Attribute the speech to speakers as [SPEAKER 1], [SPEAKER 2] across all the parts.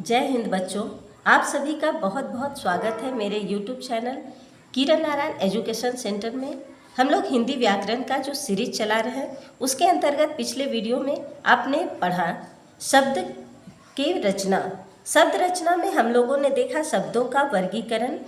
[SPEAKER 1] जय हिंद बच्चों, आप सभी का बहुत बहुत स्वागत है मेरे YouTube चैनल किरण नारायण एजुकेशन सेंटर में। हम लोग हिंदी व्याकरण का जो सीरीज चला रहे हैं उसके अंतर्गत पिछले वीडियो में आपने पढ़ा शब्द की रचना। शब्द रचना में हम लोगों ने देखा शब्दों का वर्गीकरण।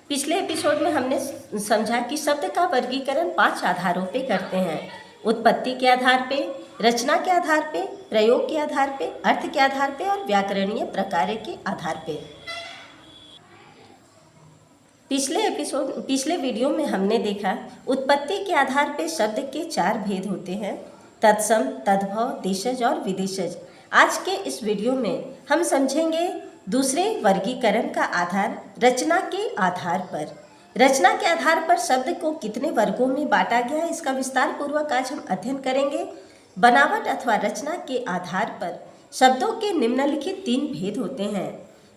[SPEAKER 1] पिछले एपिसोड में हमने समझा कि शब्द का वर्गीकरण 5 आधारों पे करते हैं: उत्पत्ति के आधार पे, रचना के आधार पे, प्रयोग के आधार पे, अर्थ के आधार पे और व्याकरणीय प्रकार के आधार पे। पिछले वीडियो में हमने देखा उत्पत्ति के आधार पे शब्द के 4 भेद होते हैं: तत्सम, तद्भव, देशज और विदेशज। आज के इस वीडियो में हम समझेंगे दूसरे वर्गीकरण का आधार रचना के आधार पर। रचना के आधार पर शब्द को कितने वर्गों में बांटा गया है, इसका विस्तार पूर्वक आज हम अध्ययन करेंगे। बनावट अथवा रचना के आधार पर शब्दों के निम्नलिखित 3 भेद होते हैं।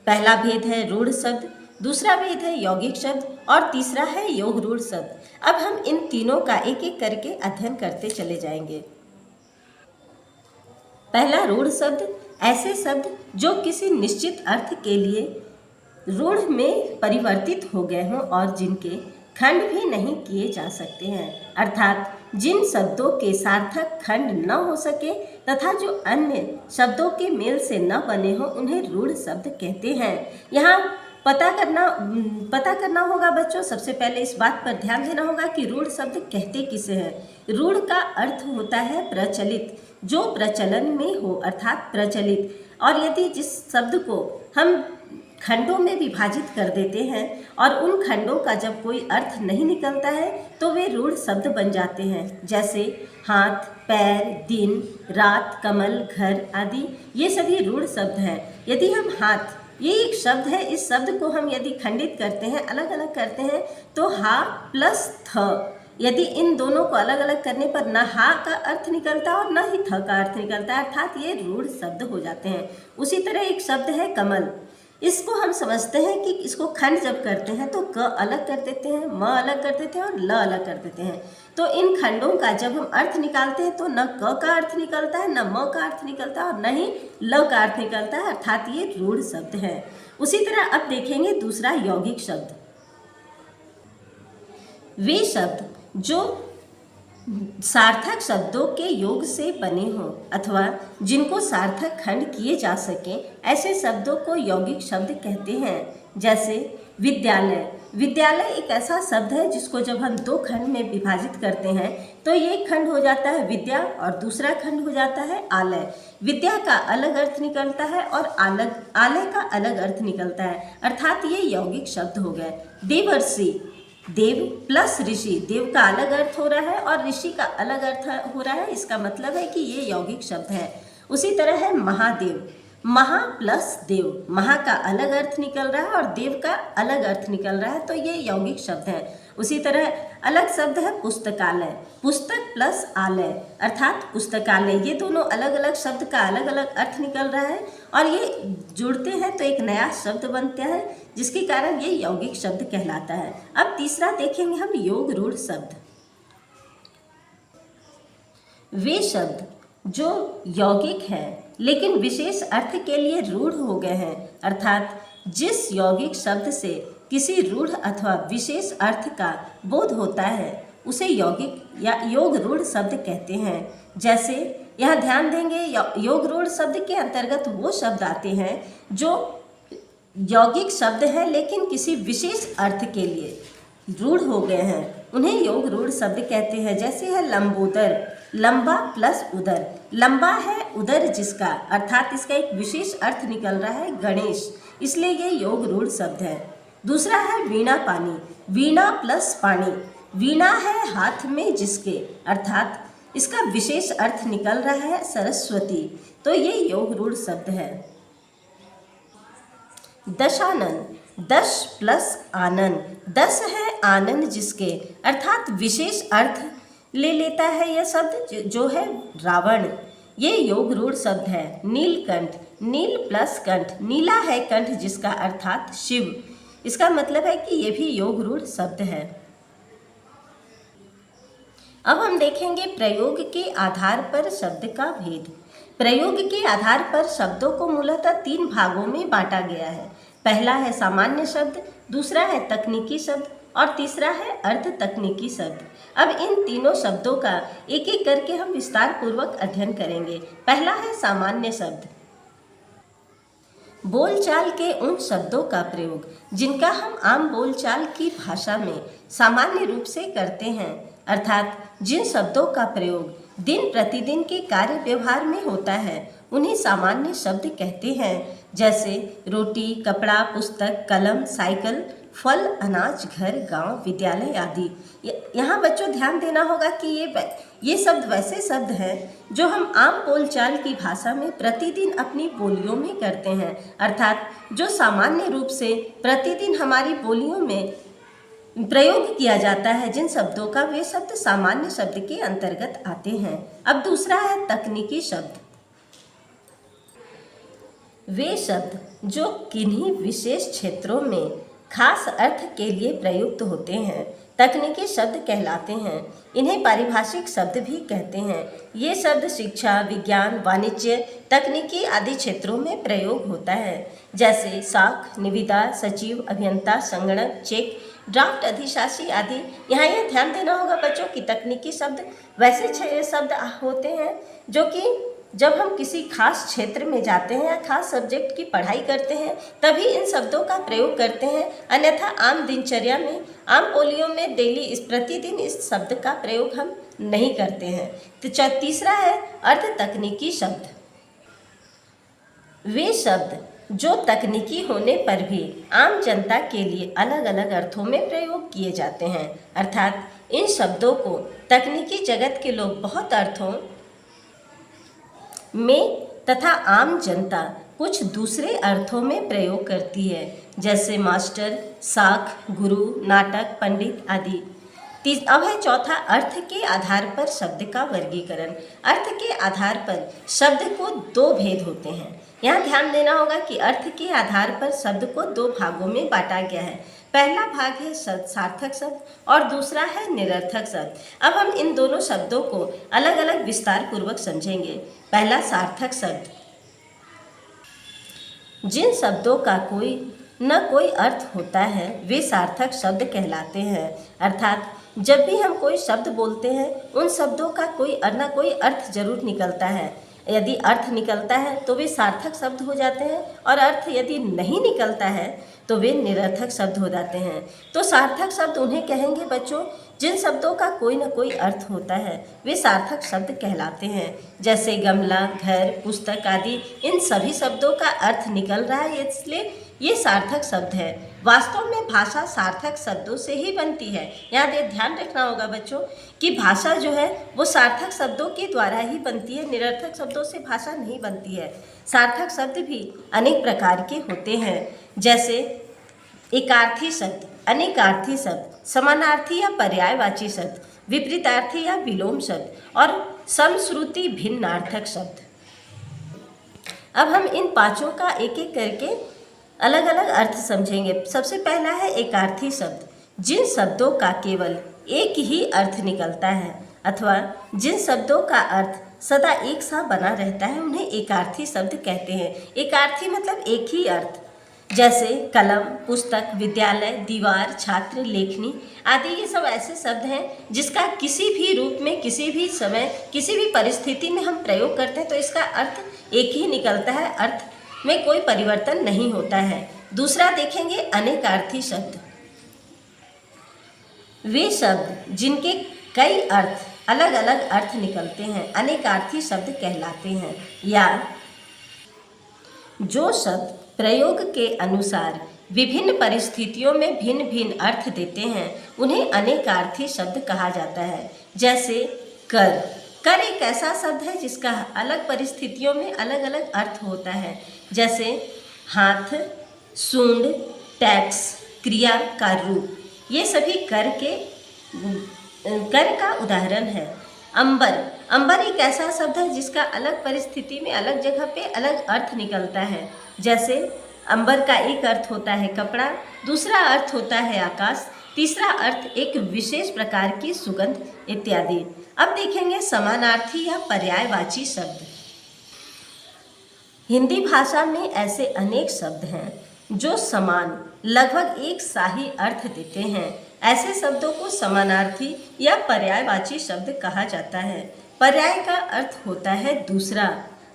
[SPEAKER 1] पहला भेद है रूढ़ शब्द, दूसरा भेद है यौगिक शब्द और तीसरा है योग रूढ़ शब्द। अब हम इन तीनों का एक एक करके अध्ययन करते चले जाएंगे। पहला रूढ़ शब्द, ऐसे शब्द जो किसी निश्चित अर्थ के लिए रूढ़ में परिवर्तित हो गए हों और जिनके खंड भी नहीं किए जा सकते हैं, अर्थात जिन शब्दों के सार्थक खंड न हो सके तथा जो अन्य शब्दों के मेल से न बने हों उन्हें रूढ़ शब्द कहते हैं। यहाँ पता करना होगा बच्चों, सबसे पहले इस बात पर ध्यान देना होगा कि रूढ़ शब्द कहते किसे हैं। रूढ़ का अर्थ होता है प्रचलित, जो प्रचलन में हो अर्थात प्रचलित। और यदि जिस शब्द को हम खंडों में विभाजित कर देते हैं और उन खंडों का जब कोई अर्थ नहीं निकलता है तो वे रूढ़ शब्द बन जाते हैं। जैसे हाथ, पैर, दिन, रात, कमल, घर आदि, ये सभी रूढ़ शब्द हैं। यदि हम हाथ, ये एक शब्द है, इस शब्द को हम यदि खंडित करते हैं, अलग अलग करते हैं तो हा प्लस थ, यदि इन दोनों को अलग अलग करने पर न हा का अर्थ निकलता और न ही थ का अर्थ निकलता है, अर्थात ये रूढ़ शब्द हो जाते हैं। उसी तरह एक शब्द है कमल, इसको हम समझते हैं कि इसको खंड जब करते हैं तो क अलग कर देते हैं, म अलग कर देते हैं और ल अलग कर देते हैं। तो इन खंडों का जब हम अर्थ निकालते हैं तो न क का अर्थ निकलता है, न म का अर्थ निकलता है और न ही ल का अर्थ निकलता है, अर्थात ये रूढ़ शब्द है। उसी तरह अब देखेंगे दूसरा यौगिक शब्द। वे शब्द जो सार्थक शब्दों के योग से बने हों अथवा जिनको सार्थक खंड किए जा सकें, ऐसे शब्दों को यौगिक शब्द कहते हैं। जैसे विद्यालय। विद्यालय एक ऐसा शब्द है जिसको जब हम 2 खंड में विभाजित करते हैं तो ये खंड हो जाता है विद्या और दूसरा खंड हो जाता है आलय। विद्या का अलग अर्थ निकलता है और आलय का अलग अर्थ निकलता है, अर्थात ये यौगिक शब्द हो गए। देवर्षि, देव प्लस ऋषि, देव का अलग अर्थ हो रहा है और ऋषि का अलग अर्थ हो रहा है, इसका मतलब है कि ये यौगिक शब्द है। उसी तरह है महादेव, महा प्लस देव, महा का अलग अर्थ निकल रहा है और देव का अलग अर्थ निकल रहा है, तो ये यौगिक शब्द है। उसी तरह अलग शब्द है पुस्तकालय, पुस्तक प्लस आलय अर्थात पुस्तकालय, ये दोनों अलग अलग शब्द का अलग अलग अर्थ निकल रहा है और ये जुड़ते हैं तो एक नया शब्द बनता है, जिसके कारण ये यौगिक शब्द कहलाता है। अब तीसरा देखेंगे हम योग रूढ़ शब्द। वे शब्द जो यौगिक हैं लेकिन विशेष अर्थ के लिए रूढ़ हो गए हैं, अर्थात जिस यौगिक शब्द से किसी रूढ़ अथवा विशेष अर्थ का बोध होता है उसे यौगिक या योग रूढ़ शब्द कहते हैं। जैसे यहाँ ध्यान देंगे, योग रूढ़ शब्द के अंतर्गत वो शब्द आते हैं जो यौगिक शब्द है लेकिन किसी विशेष अर्थ के लिए रूढ़ हो गए हैं, उन्हें योग रूढ़ शब्द कहते हैं। जैसे है लंबोदर, लंबा प्लस उदर, लंबा है उदर जिसका, अर्थात इसका एक विशेष अर्थ निकल रहा है गणेश, इसलिए ये योग रूढ़ शब्द है। दूसरा है वीणा पानी, वीणा प्लस पानी, वीणा है हाथ में जिसके, अर्थात इसका विशेष अर्थ निकल रहा है सरस्वती, तो ये योग रूढ़ शब्द है। दशानन, दश प्लस आनंद, दस है आनंद जिसके, अर्थात विशेष अर्थ ले लेता है यह शब्द जो है रावण, ये योग रूढ़ शब्द है। नीलकंठ, नील प्लस कंठ, नीला है कंठ जिसका, अर्थात शिव, इसका मतलब है कि ये भी योग रूढ़ शब्द है। अब हम देखेंगे प्रयोग के आधार पर शब्द का भेद। प्रयोग के आधार पर शब्दों को मूलतः 3 भागों में बांटा गया है। पहला है सामान्य शब्द, दूसरा है तकनीकी शब्द और तीसरा है अर्ध तकनीकी शब्द। अब इन तीनों शब्दों का एक एक करके हम विस्तार पूर्वक अध्ययन करेंगे। पहला है सामान्य शब्द। बोलचाल के उन शब्दों का प्रयोग जिनका हम आम बोलचाल की भाषा में सामान्य रूप से करते हैं, अर्थात जिन शब्दों का प्रयोग दिन प्रतिदिन के कार्य व्यवहार में होता है, उन्हें सामान्य शब्द कहते हैं। जैसे रोटी, कपड़ा, पुस्तक, कलम, साइकिल, फल, अनाज, घर, गांव, विद्यालय आदि। यहाँ बच्चों ध्यान देना होगा कि ये शब्द वैसे शब्द हैं जो हम आम बोलचाल की भाषा में प्रतिदिन अपनी बोलियों में करते हैं, अर्थात जो सामान्य रूप से प्रतिदिन हमारी बोलियों में प्रयोग किया जाता है। जिन शब्दों का वे शब्द सामान्य शब्द के अंतर्गत आते हैं। अब दूसरा है तकनीकी शब्द। वे शब्द जो किन्हीं विशेष क्षेत्रों में खास अर्थ के लिए प्रयुक्त होते हैं, तकनीकी शब्द कहलाते हैं। इन्हें पारिभाषिक शब्द भी कहते हैं। ये शब्द शिक्षा, विज्ञान, वाणिज्य, तकनीकी आदि क्षेत्रों में प्रयोग होता है। जैसे साख, निविदा, सचिव, अभियंता, संगणक, चेक, ड्राफ्ट, अधिशासी आदि। यहाँ यह ध्यान देना होगा बच्चों कि तकनीकी शब्द वैसे शब्द होते हैं जो कि जब हम किसी खास क्षेत्र में जाते हैं या खास सब्जेक्ट की पढ़ाई करते हैं तभी इन शब्दों का प्रयोग करते हैं, अन्यथा आम दिनचर्या में, आम बोलियों में डेली प्रतिदिन इस शब्द का प्रयोग हम नहीं करते हैं। तो तीसरा है अर्ध तकनीकी शब्द। वे शब्द जो तकनीकी होने पर भी आम जनता के लिए अलग अलग अर्थों में प्रयोग किए जाते हैं, अर्थात इन शब्दों को तकनीकी जगत के लोग बहुत अर्थों में तथा आम जनता कुछ दूसरे अर्थों में प्रयोग करती है। जैसे मास्टर, साख, गुरु, नाटक, पंडित आदि। अब है चौथा अर्थ के आधार पर शब्द का वर्गीकरण। अर्थ के आधार पर शब्द को 2 भेद होते हैं। यहाँ ध्यान देना होगा कि अर्थ के आधार पर शब्द को 2 भागों में बांटा गया है। पहला भाग है सार्थक शब्द और दूसरा है निरर्थक शब्द। अब हम इन दोनों शब्दों को अलग अलग विस्तार पूर्वक समझेंगे। पहला सार्थक शब्द। जिन शब्दों का कोई न कोई अर्थ होता है वे सार्थक शब्द कहलाते हैं, अर्थात जब भी हम कोई शब्द बोलते हैं उन शब्दों का कोई न कोई अर्थ जरूर निकलता है। यदि अर्थ निकलता है तो वे सार्थक शब्द हो जाते हैं और अर्थ यदि नहीं निकलता है तो वे निरर्थक शब्द हो जाते हैं। तो सार्थक शब्द उन्हें कहेंगे बच्चों जिन शब्दों का कोई न कोई अर्थ होता है, वे सार्थक शब्द कहलाते हैं। जैसे गमला, घर, पुस्तक आदि। इन सभी शब्दों का अर्थ निकल रहा है, इसलिए ये सार्थक शब्द है। वास्तव में भाषा सार्थक शब्दों से ही बनती है। यहाँ ध्यान रखना होगा बच्चों कि भाषा जो है वो सार्थक शब्दों के द्वारा ही बनती है, निरर्थक शब्दों से भाषा नहीं बनती है। सार्थक शब्द भी अनेक प्रकार के होते हैं, जैसे एकार्थी शब्द, अनेकार्थी शब्द, समानार्थी या पर्यायवाची शब्द, विपरीतार्थी या विलोम शब्द और समश्रुति भिन्नार्थक शब्द। अब हम इन पांचों का एक एक करके अलग अलग अर्थ समझेंगे। सबसे पहला है एकार्थी शब्द। जिन शब्दों का केवल एक ही अर्थ निकलता है अथवा जिन शब्दों का अर्थ सदा एक सा बना रहता है उन्हें एकार्थी शब्द कहते हैं। एकार्थी मतलब एक ही अर्थ। जैसे कलम, पुस्तक, विद्यालय, दीवार, छात्र, लेखनी आदि। ये सब ऐसे शब्द हैं जिसका किसी भी रूप में, किसी भी समय, किसी भी परिस्थिति में हम प्रयोग करते हैं तो इसका अर्थ एक ही निकलता है, अर्थ में कोई परिवर्तन नहीं होता है। दूसरा देखेंगे अनेकार्थी शब्द। वे शब्द जिनके कई अर्थ, अलग अलग अर्थ निकलते हैं, अनेकार्थी शब्द कहलाते हैं। या जो शब्द प्रयोग के अनुसार विभिन्न परिस्थितियों में भिन्न भिन्न अर्थ देते हैं उन्हें अनेकार्थी शब्द कहा जाता है। जैसे कर। कर एक ऐसा शब्द है जिसका अलग परिस्थितियों में अलग अलग अर्थ होता है। जैसे हाथ, सूंड, टैक्स, क्रिया का रूप। ये सभी कर का उदाहरण है। अंबर। अंबर एक ऐसा शब्द है जिसका अलग परिस्थिति में, अलग जगह पे अलग अर्थ निकलता है। जैसे अंबर का एक अर्थ होता है कपड़ा, दूसरा अर्थ होता है आकाश, तीसरा अर्थ एक विशेष प्रकार की सुगंध इत्यादि। अब देखेंगे समानार्थी या पर्यायवाची शब्द। हिंदी भाषा में ऐसे अनेक शब्द हैं जो समान लगभग एक सा ही अर्थ देते हैं। ऐसे शब्दों को समानार्थी या पर्यायवाची शब्द कहा जाता है। पर्याय का अर्थ होता है दूसरा,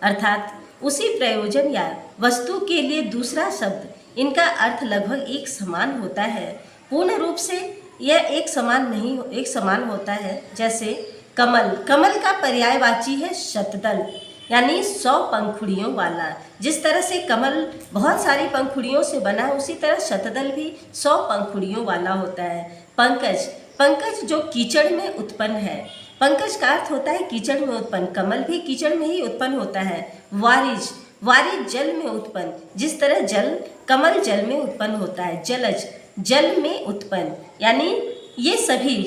[SPEAKER 1] अर्थात उसी प्रयोजन या वस्तु के लिए दूसरा शब्द। इनका अर्थ लगभग एक समान होता है। पूर्ण रूप से यह एक समान होता है। जैसे कमल, कमल का पर्यायवाची है शतदल, यानी 100 पंखुड़ियों वाला। जिस तरह से कमल बहुत सारी पंखुड़ियों से बना है, उसी तरह शतदल भी 100 पंखुड़ियों वाला होता है। पंकज, पंकज जो कीचड़ में उत्पन्न है। पंकज का अर्थ होता है कीचड़ में उत्पन्न, कमल भी कीचड़ में ही उत्पन्न होता है। वारिज, वारिज जल में उत्पन्न, जिस तरह जल कमल जल में उत्पन्न होता है। जलज, जल में उत्पन्न, यानी ये सभी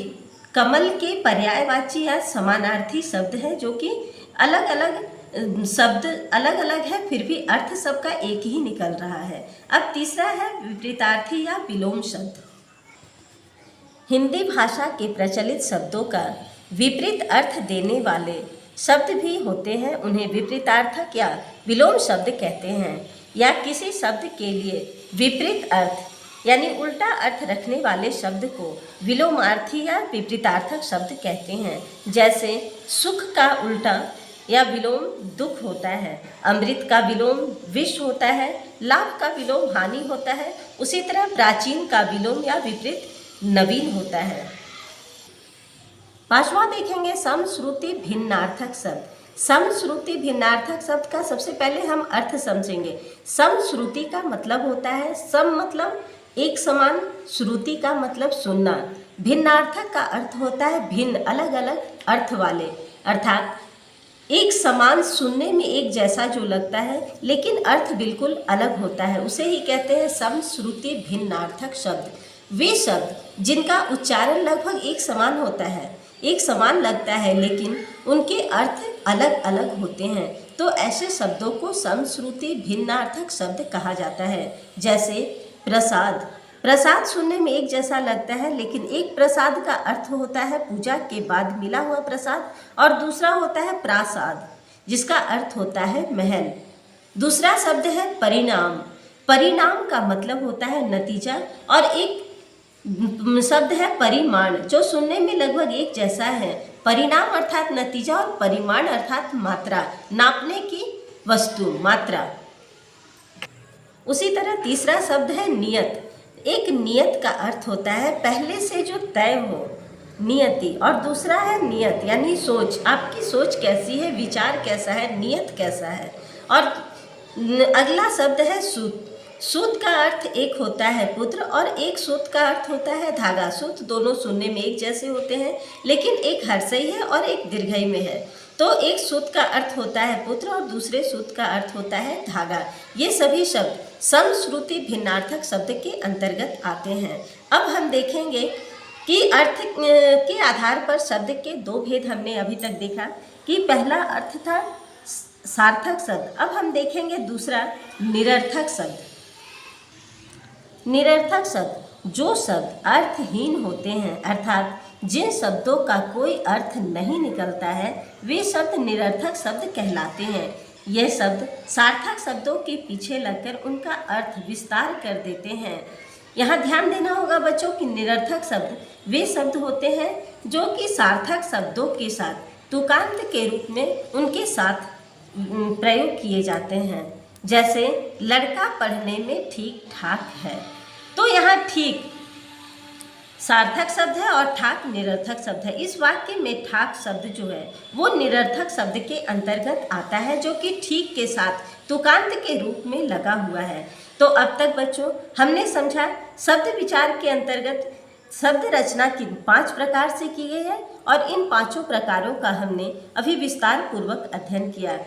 [SPEAKER 1] कमल के पर्यायवाची या समानार्थी शब्द हैं, जो कि अलग अलग शब्द अलग अलग है, फिर भी अर्थ सबका एक ही निकल रहा है। अब तीसरा है विपरीतार्थी या विलोम शब्द। हिंदी भाषा के प्रचलित शब्दों का विपरीत अर्थ देने वाले शब्द भी होते हैं। उन्हें विपरीतार्थक या विलोम शब्द कहते हैं। या किसी शब्द के लिए विपरीत अर्थ यानी उल्टा अर्थ रखने वाले शब्द को विलोमार्थी या विपरीतार्थक शब्द कहते हैं। जैसे सुख का उल्टा या विलोम दुख होता है, अमृत का विलोम विष होता है, लाभ का विलोम हानि होता है। उसी तरह प्राचीन का विलोम या विपरीत नवीन होता है। पांचवा देखेंगे समश्रुति भिन्नार्थक शब्द। समश्रुति भिन्नार्थक शब्द का सबसे पहले हम अर्थ समझेंगे। समश्रुति का मतलब होता है सम मतलब एक समान, श्रुति का मतलब सुनना। भिन्नार्थक का अर्थ होता है भिन्न, अलग अलग अर्थ वाले, अर्थात एक समान सुनने में एक जैसा जो लगता है लेकिन अर्थ बिल्कुल अलग होता है, उसे ही कहते हैं समश्रुति भिन्नार्थक शब्द। वे शब्द जिनका उच्चारण लगभग एक समान होता है, एक समान लगता है, लेकिन उनके अर्थ अलग अलग होते हैं, तो ऐसे शब्दों को समश्रुति भिन्नार्थक शब्द कहा जाता है। जैसे प्रसाद, प्रसाद सुनने में एक जैसा लगता है, लेकिन एक प्रसाद का अर्थ होता है पूजा के बाद मिला हुआ प्रसाद, और दूसरा होता है प्रासाद, जिसका अर्थ होता है महल। दूसरा शब्द है परिणाम। परिणाम का मतलब होता है नतीजा, और एक शब्द है परिमाण, जो सुनने में लगभग एक जैसा है। परिणाम अर्थात नतीजा और परिमाण अर्थात मात्रा, नापने की वस्तु, मात्रा। उसी तरह तीसरा शब्द है नियत। एक नियत का अर्थ होता है पहले से जो तय हो, नियति, और दूसरा है नियत यानी सोच, आपकी सोच कैसी है, विचार कैसा है, नियत कैसा है। और अगला शब्द है सूत। सूत का अर्थ एक होता है पुत्र, और एक सूत का अर्थ होता है धागा। सूत दोनों सुनने में एक जैसे होते हैं, लेकिन एक हर्षई है और एक दीर्घई में है। तो एक सूत का अर्थ होता है पुत्र और दूसरे सूत का अर्थ होता है धागा। ये सभी शब्द समश्रुति भिन्नार्थक शब्द के अंतर्गत आते हैं। अब हम देखेंगे कि अर्थ के आधार पर शब्द के दो भेद हमने अभी तक देखा कि पहला अर्थ था सार्थक शब्द। अब हम देखेंगे दूसरा निरर्थक शब्द। निरर्थक शब्द जो शब्द अर्थहीन होते हैं, अर्थात जिन शब्दों का कोई अर्थ नहीं निकलता है, वे शब्द निरर्थक शब्द कहलाते हैं। ये शब्द सार्थक शब्दों के पीछे लगकर उनका अर्थ विस्तार कर देते हैं। यहाँ ध्यान देना होगा बच्चों कि निरर्थक शब्द वे शब्द होते हैं जो कि सार्थक शब्दों के साथ तुकांत के रूप में उनके साथ प्रयोग किए जाते हैं। जैसे लड़का पढ़ने में ठीक ठाक है, तो यहाँ ठीक सार्थक शब्द है और ठाक निरर्थक शब्द है। इस वाक्य में ठाक शब्द जो है वो निरर्थक शब्द के अंतर्गत आता है, जो कि ठीक के साथ तुकांत के रूप में लगा हुआ है। तो अब तक बच्चों हमने समझा शब्द विचार के अंतर्गत शब्द रचना की 5 प्रकार से की गई है, और इन 5 प्रकारों का हमने अभी विस्तार पूर्वक अध्ययन किया।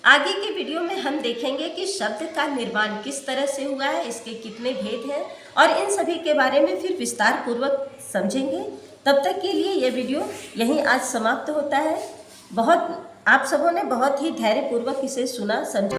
[SPEAKER 1] आगे के वीडियो में हम देखेंगे कि शब्द का निर्माण किस तरह से हुआ है, इसके कितने भेद हैं, और इन सभी के बारे में फिर विस्तार पूर्वक समझेंगे। तब तक के लिए यह वीडियो यहीं आज समाप्त होता है। आप सबों ने बहुत ही धैर्यपूर्वक इसे सुना, समझा।